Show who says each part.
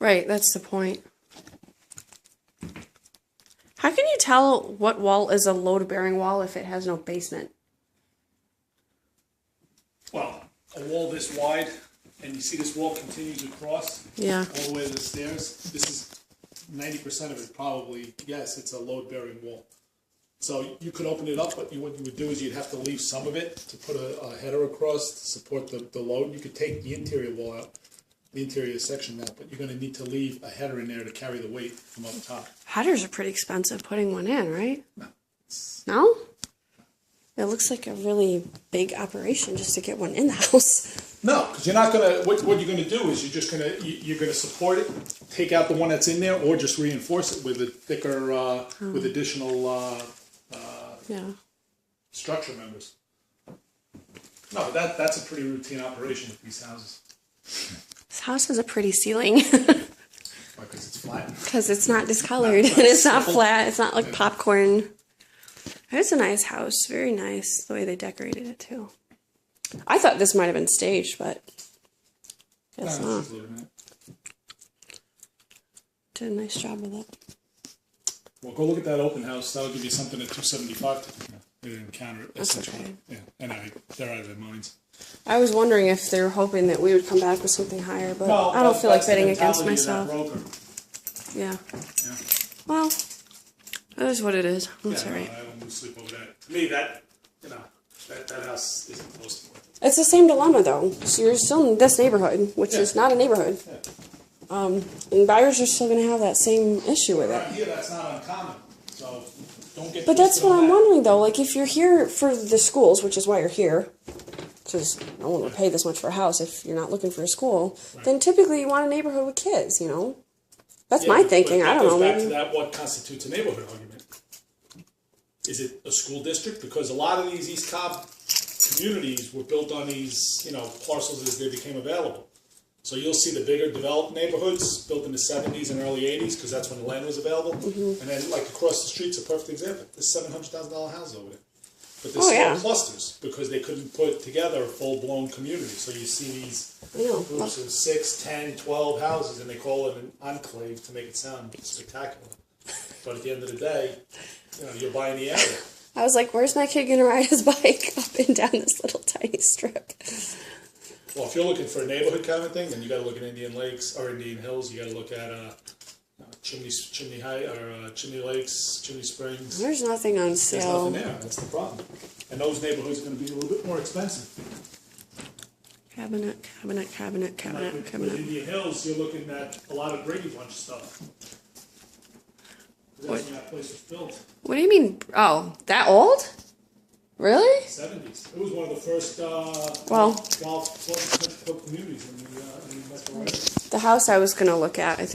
Speaker 1: Right, that's the point. How can you tell what wall is a load-bearing wall if it has no basement?
Speaker 2: Well, a wall this wide, and you see this wall continues across
Speaker 1: Yeah.
Speaker 2: all the way to the stairs. This is 90% of it probably, yes, it's a load-bearing wall. So you could open it up, but what you would do is you'd have to leave some of it to put a header across to support the load. You could take the interior wall out, the interior section out, but you're going to need to leave a header in there to carry the weight from up top.
Speaker 1: Headers are pretty expensive putting one in, right?
Speaker 2: No.
Speaker 1: No? It looks like a really big operation just to get one in the house.
Speaker 2: No, because you're not gonna. What you're gonna do is you're gonna support it, take out the one that's in there, or just reinforce it with a thicker, with additional
Speaker 1: Yeah.
Speaker 2: structure members. No, but that's a pretty routine operation with these houses.
Speaker 1: This house has a pretty ceiling
Speaker 2: Because it's flat.
Speaker 1: because it's not discolored and it's not flat. It's not like popcorn. It's a nice house. Very nice the way they decorated it too. I thought this might have been staged, but guess not. Did a nice job with it.
Speaker 2: Well, go look at that open house. That'll give you something at 275. They didn't counter it.
Speaker 1: That's
Speaker 2: essentially.
Speaker 1: okay.
Speaker 2: Yeah, and they're out of their minds.
Speaker 1: I was wondering if they were hoping that we would come back with something higher, but I don't feel like betting against myself. Yeah.
Speaker 2: Yeah.
Speaker 1: Well, that is what it is. That's
Speaker 2: Yeah,
Speaker 1: all right.
Speaker 2: I don't lose sleep over that. To me, that house isn't close to worth it.
Speaker 1: It's the same dilemma, though. So you're still in this neighborhood, which is not a neighborhood.
Speaker 2: Yeah.
Speaker 1: And buyers are still going to have that same issue with
Speaker 2: Right
Speaker 1: it.
Speaker 2: here, that's not uncommon. So don't get.
Speaker 1: But that's
Speaker 2: twisted
Speaker 1: what
Speaker 2: on
Speaker 1: I'm
Speaker 2: that.
Speaker 1: wondering, though. Like, if you're here for the schools, which is why you're here, because no one would pay this much for a house if you're not looking for a school, then typically you want a neighborhood with kids, you know? That's
Speaker 2: Yeah,
Speaker 1: my
Speaker 2: but
Speaker 1: thinking. I
Speaker 2: that
Speaker 1: don't know.
Speaker 2: goes back
Speaker 1: Maybe.
Speaker 2: to that. What constitutes a neighborhood argument? Is it a school district? Because a lot of these East Cobb communities were built on these, parcels as they became available. So you'll see the bigger developed neighborhoods built in the 70s and early 80s because that's when the land was available. And then, like across the street's a perfect example. There's $700,000 house over there. But there's small clusters because they couldn't put together a full-blown community. So you see these groups of 6, 10, 12 houses, and they call it an enclave to make it sound spectacular. But at the end of the day, you're buying the area.
Speaker 1: I was like, where's my kid going to ride his bike up and down this little tiny strip?
Speaker 2: Well, if you're looking for a neighborhood kind of thing, then you got to look at Indian Lakes or Indian Hills. You got to look at Chimney Lakes, Chimney Springs.
Speaker 1: There's nothing on
Speaker 2: There's
Speaker 1: sale.
Speaker 2: nothing there. That's the problem. And those neighborhoods are going to be a little bit more expensive.
Speaker 1: Cabinet.
Speaker 2: Like with Indian Hills, you're looking at a lot of Brady Bunch stuff. That's when that place was built.
Speaker 1: What do you mean? Oh, that old? Really?
Speaker 2: 70s. It was one of the first
Speaker 1: Well,
Speaker 2: golf club communities in the metro area.
Speaker 1: the house I was going to look at, I think